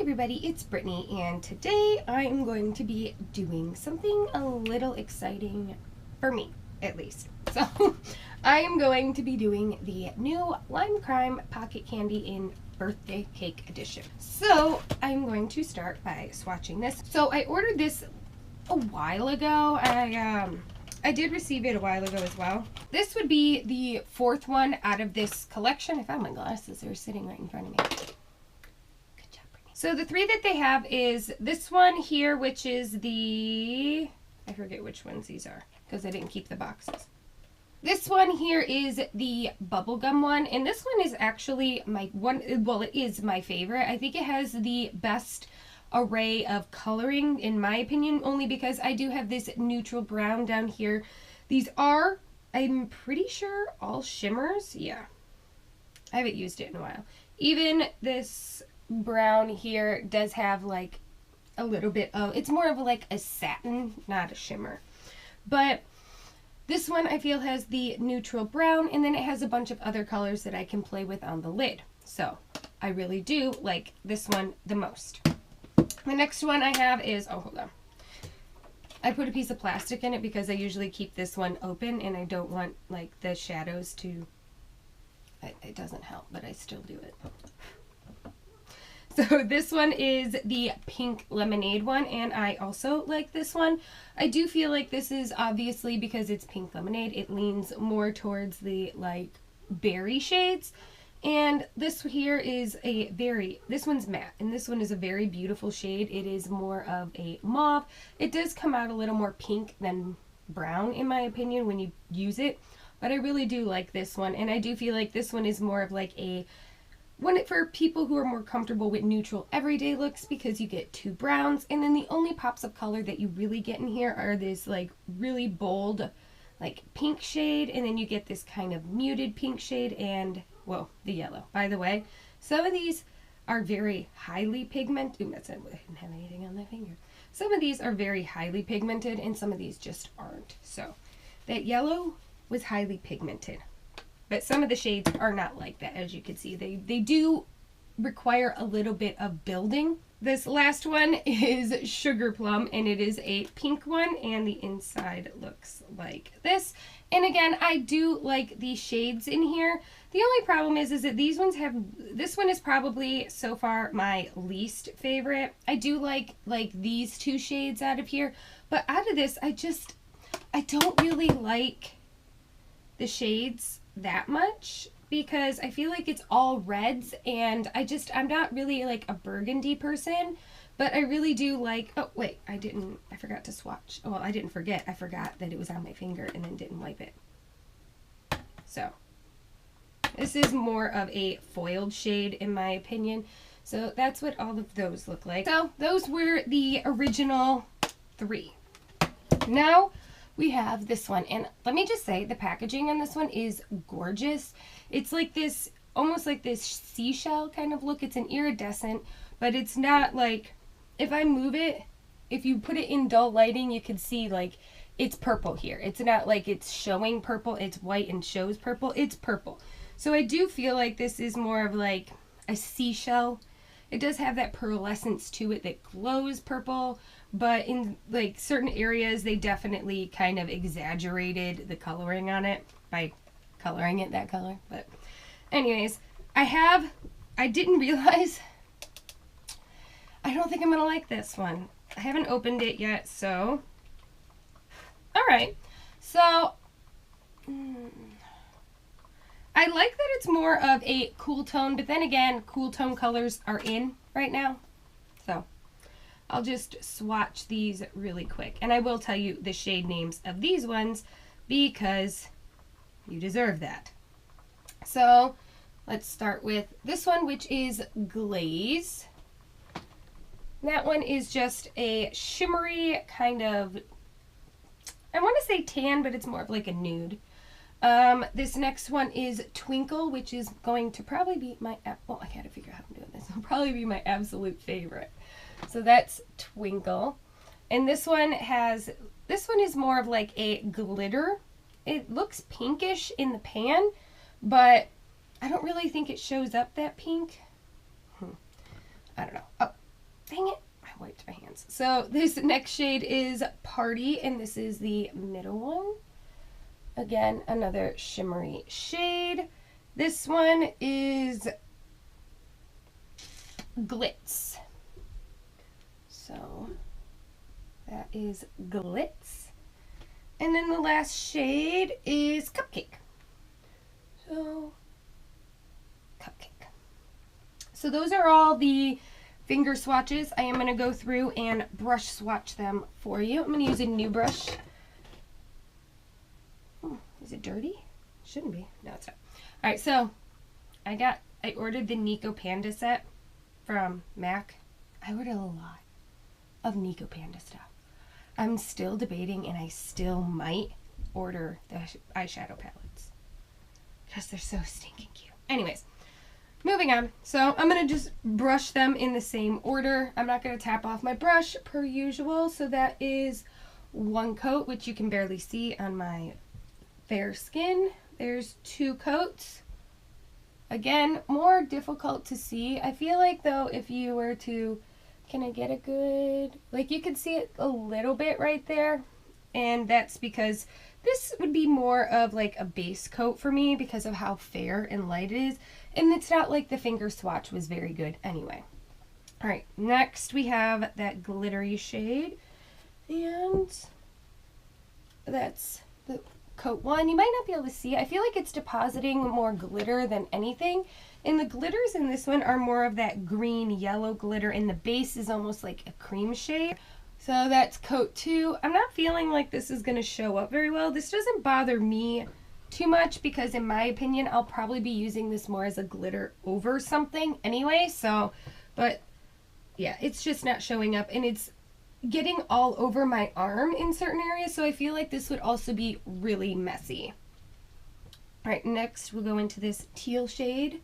everybody, it's Brittany, and today I'm going to be doing something a little exciting for me, at least. So, I am going to be doing the new Lime Crime Pocket Candy in Birthday Cake Edition. So, I'm going to start by swatching this. So, I ordered this a while ago. I did receive it a while ago as well. This would be the fourth one out of this collection. I found my glasses, they were sitting right in front of me. So the three that they have is this one here, which is the, I forget which ones these are because I didn't keep the boxes. This one here is the Bubblegum one, and this one is actually my one, well, it is my favorite. I think it has the best array of coloring in my opinion, only because I do have this neutral brown down here. These are, I'm pretty sure, all shimmers. Yeah, I haven't used it in a while. Even this brown here does have like a little bit of, it's more of like a satin, not a shimmer. But this one I feel has the neutral brown, and then it has a bunch of other colors that I can play with on the lid. So I really do like this one the most. The next one I have is, oh, hold on. I put a piece of plastic in it because I usually keep this one open and I don't want like the shadows to, it doesn't help, but I still do it. So this one is the pink lemonade one, and I also like this one. I do feel like this is, obviously because it's pink lemonade, it leans more towards the like berry shades. And this here is a very, this one's matte, and this one is a very beautiful shade. It is more of a mauve. It does come out a little more pink than brown in my opinion when you use it, but I really do like this one, and I do feel like this one is more of like a one for people who are more comfortable with neutral everyday looks, because you get two browns, and then the only pops of color that you really get in here are this like really bold like pink shade, and then you get this kind of muted pink shade, and well, the yellow. By the way, some of these are very highly pigmented. Ooh, that's it. I didn't have anything on my finger. Some of these are very highly pigmented, and some of these just aren't. So that yellow was highly pigmented. But some of the shades are not like that, as you can see. They do require a little bit of building. This last one is Sugar Plum, and it is a pink one, and the inside looks like this. And again, I do like the shades in here. The only problem is that these ones have, this one is probably so far my least favorite. I do like these two shades out of here, but out of this, I don't really like the shades that much, because I feel like it's all reds, and I'm not really like a burgundy person, but I really do like, oh wait, I forgot to swatch. Well, I didn't forget, I forgot that it was on my finger and then didn't wipe it. So this is more of a foiled shade in my opinion. So that's what all of those look like. So those were the original three. Now we have this one, and let me just say the packaging on this one is gorgeous. It's like this, almost like this seashell kind of look. It's an iridescent, but it's not like, if I move it, if you put it in dull lighting, you can see like it's purple here. It's not like it's showing purple, it's white and shows purple, it's purple. So I do feel like this is more of like a seashell. It does have that pearlescence to it that glows purple, but in like certain areas they definitely kind of exaggerated the coloring on it by coloring it that color. But anyways, I didn't realize, I don't think I'm gonna like this one. I haven't opened it yet, so alright. So I like that it's more of a cool tone, but then again, cool tone colors are in right now. So I'll just swatch these really quick. And I will tell you the shade names of these ones because you deserve that. So let's start with this one, which is Glaze. That one is just a shimmery kind of, I want to say tan, but it's more of like a nude. This next one is Twinkle, which is going to probably be my, well, I gotta figure out how I'm doing this. It'll probably be my absolute favorite. So that's Twinkle. And this one is more of like a glitter. It looks pinkish in the pan, but I don't really think it shows up that pink. I don't know. Oh, so this next shade is Party, and this is the middle one. Again, another shimmery shade. This one is Glitz. So that is Glitz. And then the last shade is Cupcake. So, Cupcake. So those are all the finger swatches. I am going to go through and brush swatch them for you. I'm going to use a new brush. Oh, is it dirty? Shouldn't be. No, it's not. All right, so I ordered the Nico Panda set from MAC. I ordered a lot of Nico Panda stuff. I'm still debating, and I still might order the eyeshadow palettes because they're so stinking cute. Anyways, moving on. So I'm going to just brush them in the same order. I'm not going to tap off my brush per usual. So that is one coat, which you can barely see on my fair skin. There's two coats. Again, more difficult to see. I feel like, though, if you were to, can I get a good, like, you can see it a little bit right there. And that's because this would be more of like a base coat for me because of how fair and light it is. And it's not like the finger swatch was very good anyway. All right, next we have that glittery shade. And that's the coat one. You might not be able to see. I feel like it's depositing more glitter than anything. And the glitters in this one are more of that green yellow glitter, and the base is almost like a cream shade. So that's coat two. I'm not feeling like this is going to show up very well. This doesn't bother me too much because in my opinion I'll probably be using this more as a glitter over something anyway. So, but yeah, it's just not showing up, and it's getting all over my arm in certain areas, so I feel like this would also be really messy. All right, next we'll go into this teal shade.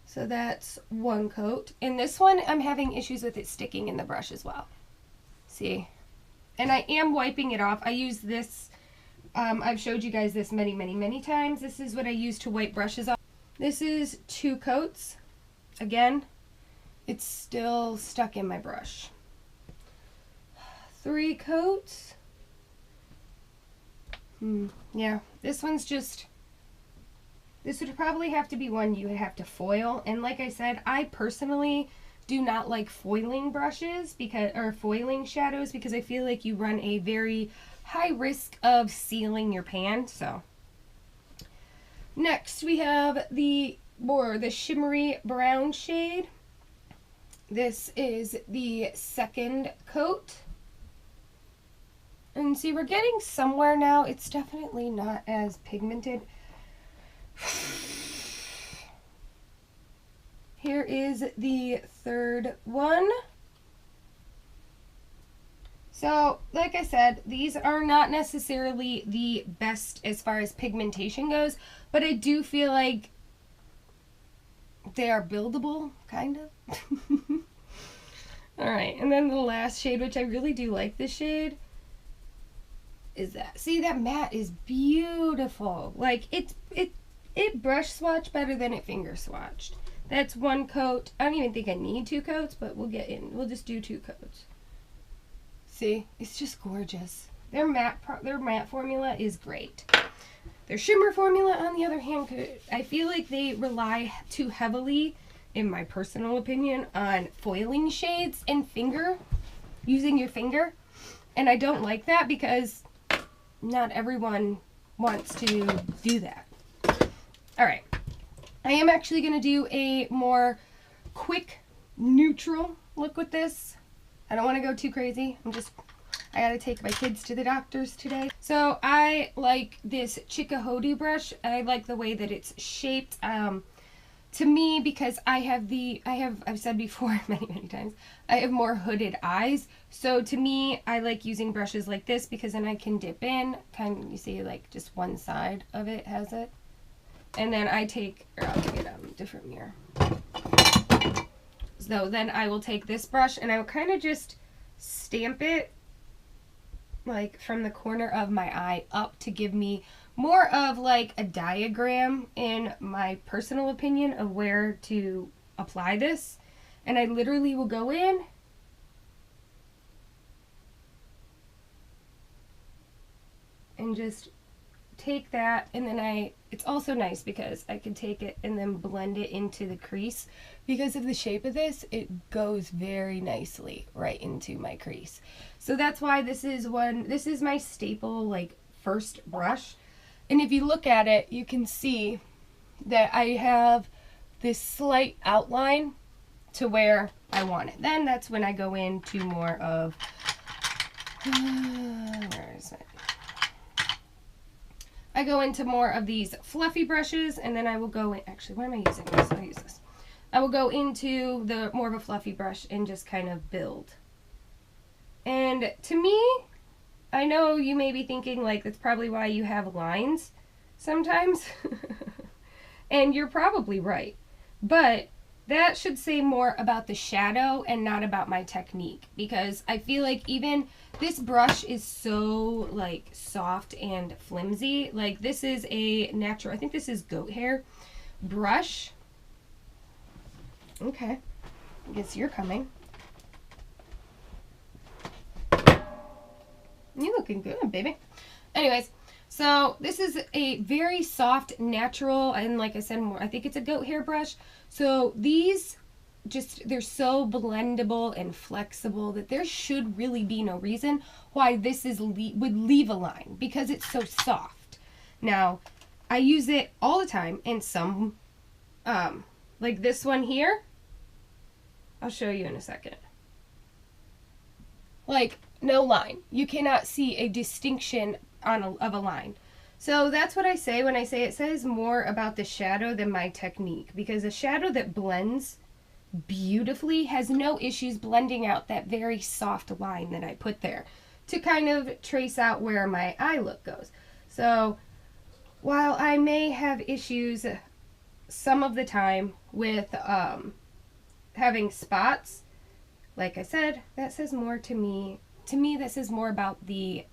So that's one coat, and this one I'm having issues with it sticking in the brush as well. See, and I am wiping it off. I use this, I've showed you guys this many times. This is what I use to wipe brushes off. This is two coats. Again, it's still stuck in my brush. Three coats. Yeah, this one's just, this would probably have to be one you would have to foil. And like I said, I personally do not like foiling brushes because, or foiling shadows, because I feel like you run a very high risk of sealing your pan. So next we have the shimmery brown shade. This is the second coat. And see, we're getting somewhere now. It's definitely not as pigmented. Here is the third one. So, like I said, these are not necessarily the best as far as pigmentation goes, but I do feel like they are buildable, kind of. Alright, and then the last shade, which I really do like this shade, is that. See, that matte is beautiful. Like, it brush swatched better than it finger swatched. That's one coat. I don't even think I need two coats, but we'll get in. We'll just do two coats. See, it's just gorgeous. Their matte formula is great. Their shimmer formula, on the other hand, I feel like they rely too heavily, in my personal opinion, on foiling shades and using your finger. And I don't like that because not everyone wants to do that. All right. I am actually going to do a more quick, neutral look with this. I don't want to go too crazy. I got to take my kids to the doctor's today. So I like this Chikuhodu brush. I like the way that it's shaped. To me, because I've said before many times, I have more hooded eyes. So to me, I like using brushes like this because then I can dip in. You see, like, just one side of it has it. And then I'll get a different mirror. So then I will take this brush and I will kind of just stamp it like from the corner of my eye up to give me more of like a diagram, in my personal opinion, of where to apply this. And I literally will go in and just take that, and then it's also nice because I can take it and then blend it into the crease. Because of the shape of this, it goes very nicely right into my crease. So that's why this is my staple, like, first brush. And if you look at it, you can see that I have this slight outline to where I want it. Then that's when I go into more of, where is it? I go into more of these fluffy brushes, and then I will go in, actually, what am I using? I'll use this. I will go into the more of a fluffy brush and just kind of build. And to me, I know you may be thinking, like, that's probably why you have lines sometimes. And you're probably right. But that should say more about the shadow and not about my technique, because I feel like even this brush is so, like, soft and flimsy. Like, this is a natural, I think this is goat hair brush. Okay, I guess you're coming. You looking good, baby. Anyways, so this is a very soft, natural, and like I said, more, I think it's a goat hair brush. So these they're so blendable and flexible that there should really be no reason why this would leave a line, because it's so soft. Now, I use it all the time in some, like this one here. I'll show you in a second. Like, no line. You cannot see a distinction of a line. So that's what I say when I say it says more about the shadow than my technique, because a shadow that blends beautifully has no issues blending out that very soft line that I put there to kind of trace out where my eye look goes. So while I may have issues some of the time with having spots, like I said, that says more to me. To me, that says more about the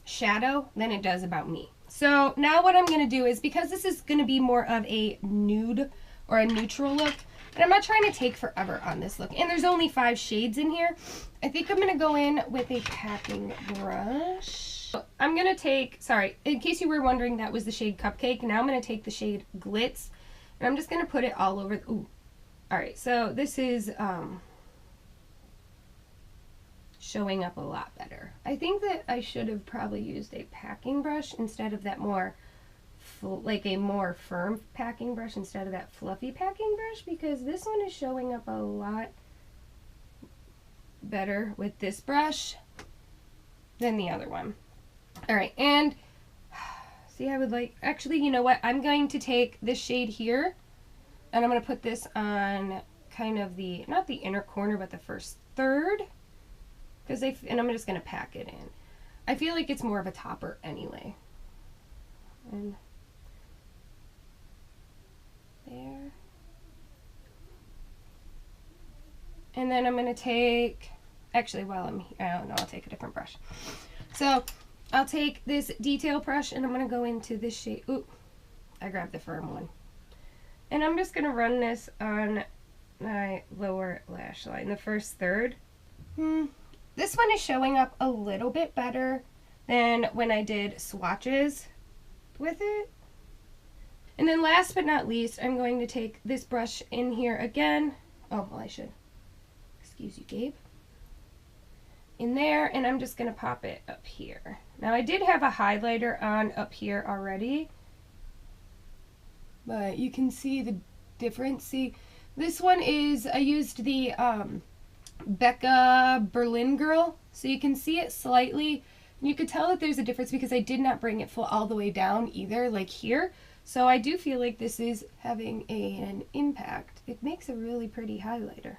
shadow than it does about me. So now what I'm going to do is, because this is going to be more of a nude or a neutral look, and I'm not trying to take forever on this look, and there's only 5 shades in here, I think I'm going to go in with a packing brush. I'm going to take, sorry, in case you were wondering, that was the shade Cupcake. Now I'm going to take the shade Glitz, and I'm just going to put it all over. Ooh. Alright, so this is showing up a lot better. I think that I should have probably used a packing brush instead of that more, like a more firm packing brush instead of that fluffy packing brush, because this one is showing up a lot better with this brush than the other one. Alright, and see, I would like, actually, you know what? I'm going to take this shade here, and I'm going to put this on kind of the, not the inner corner, but the first third. And I'm just going to pack it in. I feel like it's more of a topper anyway. And there. And then I'm going to take, actually while I'm here, I don't know, I'll take a different brush. So I'll take this detail brush and I'm going to go into this shade. Ooh, I grabbed the firm one. And I'm just going to run this on my lower lash line, the first third. This one is showing up a little bit better than when I did swatches with it. And then last but not least, I'm going to take this brush in here again. Oh, well, I should. Excuse you, Gabe. In there, and I'm just going to pop it up here. Now, I did have a highlighter on up here already, but you can see the difference. See, this one is, I used the Becca Berlin Girl, so you can see it slightly. You could tell that there's a difference because I did not bring it full all the way down either, like here. So I do feel like this is having an impact. It makes a really pretty highlighter.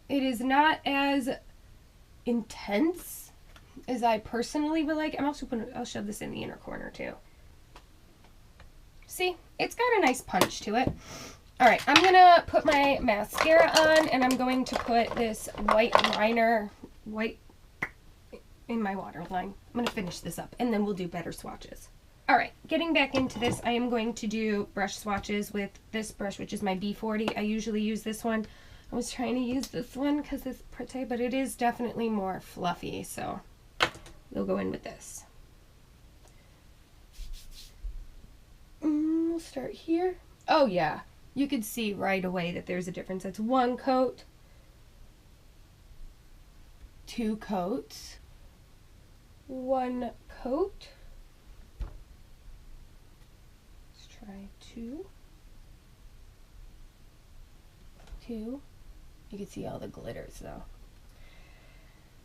It is not as intense as I personally would like. I'm also gonna, I'll shove this in the inner corner too. See, it's got a nice punch to it. Alright, I'm going to put my mascara on, and I'm going to put this white liner, in my waterline. I'm going to finish this up, and then we'll do better swatches. Alright, getting back into this, I am going to do brush swatches with this brush, which is my B40. I usually use this one. I was trying to use this one because it's pretty, but it is definitely more fluffy, so we'll go in with this. We'll start here. Oh yeah, you could see right away that there's a difference. That's one coat, two coats, one coat. Let's try two. You can see all the glitters though.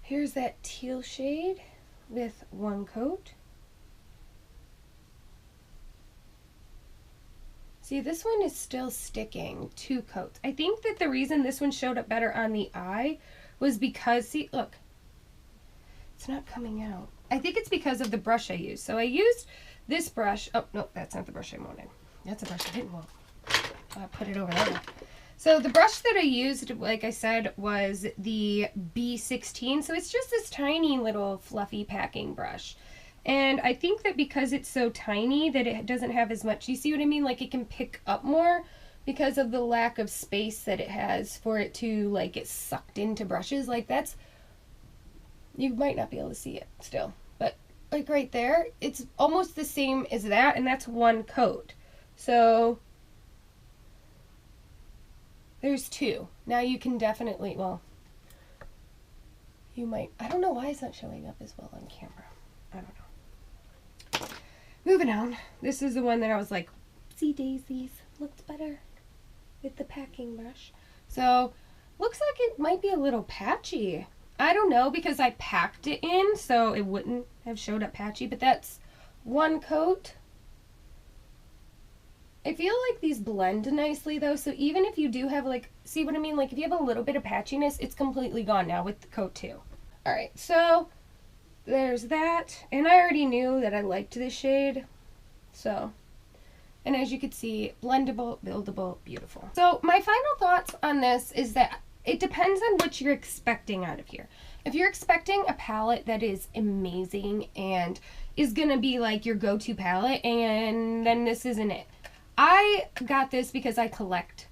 Here's that teal shade with one coat. See, this one is still sticking, two coats. I think that the reason this one showed up better on the eye was because, see, look, it's not coming out. I think it's because of the brush I used. So I used this brush. Oh, no, that's not the brush I wanted. That's a brush I didn't want. I put it over there. So the brush that I used, like I said, was the B16. So it's just this tiny little fluffy packing brush. And I think that because it's so tiny that it doesn't have as much, you see what I mean? Like it can pick up more because of the lack of space that it has for it to like get sucked into brushes. Like that's, you might not be able to see it still, but like right there, it's almost the same as that, and that's one coat. So there's two. Now you can definitely, well, you might, I don't know why it's not showing up as well on camera. I don't know. Moving on. This is the one that I was like, see daisies, looks better with the packing brush. So looks like it might be a little patchy. I don't know because I packed it in so it wouldn't have showed up patchy, but that's one coat. I feel like these blend nicely though, so even if you do have like, see what I mean? Like if you have a little bit of patchiness, it's completely gone now with the coat too. Alright, so there's that, and I already knew that I liked this shade, so, and as you can see, blendable, buildable, beautiful. So my final thoughts on this is that it depends on what you're expecting out of here. If you're expecting a palette that is amazing and is gonna be like your go-to palette, and then this isn't it. I got this because I collect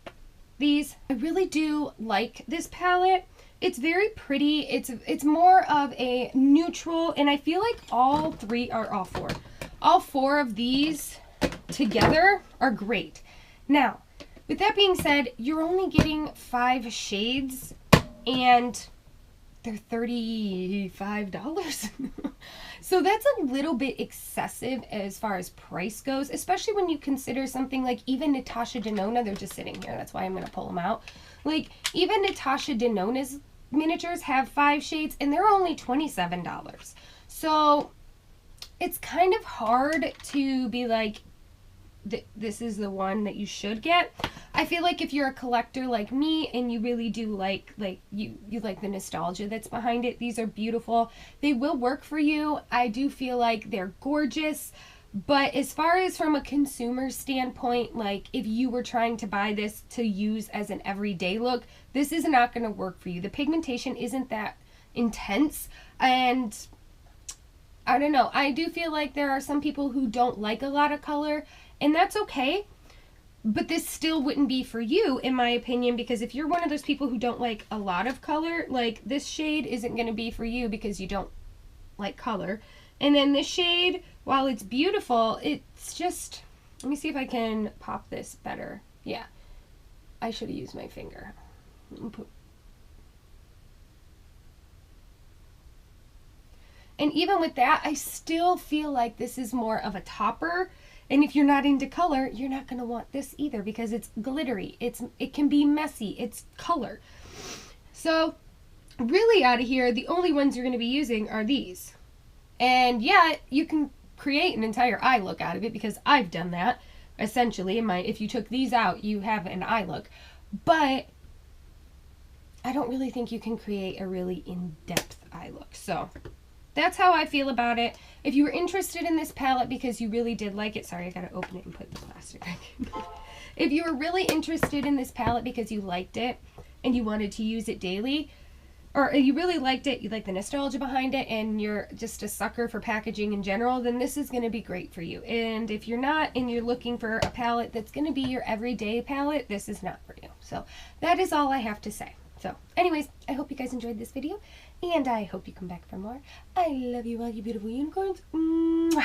these. I really do like this palette. It's very pretty. It's more of a neutral, and I feel like all four of these together are great. Now, with that being said, you're only getting 5 shades, and they're $35. So that's a little bit excessive as far as price goes, especially when you consider something like even Natasha Denona. They're just sitting here. That's why I'm going to pull them out. Like even Natasha Denona's miniatures have 5 shades and they're only $27. So it's kind of hard to be like, this is the one that you should get. I feel like if you're a collector like me and you really do like you like the nostalgia that's behind it, these are beautiful. They will work for you. I do feel like they're gorgeous. But as far as from a consumer standpoint, like if you were trying to buy this to use as an everyday look, this is not going to work for you. The pigmentation isn't that intense, and I don't know. I do feel like there are some people who don't like a lot of color, and that's okay. But this still wouldn't be for you, in my opinion, because if you're one of those people who don't like a lot of color, like this shade isn't going to be for you because you don't like color. And then this shade, while it's beautiful, it's just, let me see if I can pop this better. Yeah, I should have used my finger. And even with that, I still feel like this is more of a topper. And if you're not into color, you're not going to want this either because it's glittery. It can be messy. It's color. So really out of here, the only ones you're going to be using are these. And yeah, you can create an entire eye look out of it because I've done that. Essentially, if you took these out, you have an eye look. But I don't really think you can create a really in-depth eye look. So that's how I feel about it. If you were interested in this palette because you really did like it, sorry, I gotta open it and put the plastic back in. If you were really interested in this palette because you liked it and you wanted to use it daily, or you really liked it, you like the nostalgia behind it, and you're just a sucker for packaging in general, then this is gonna be great for you. And if you're not and you're looking for a palette that's gonna be your everyday palette, this is not for you. So that is all I have to say. So anyways, I hope you guys enjoyed this video, and I hope you come back for more. I love you all, you beautiful unicorns. Mwah.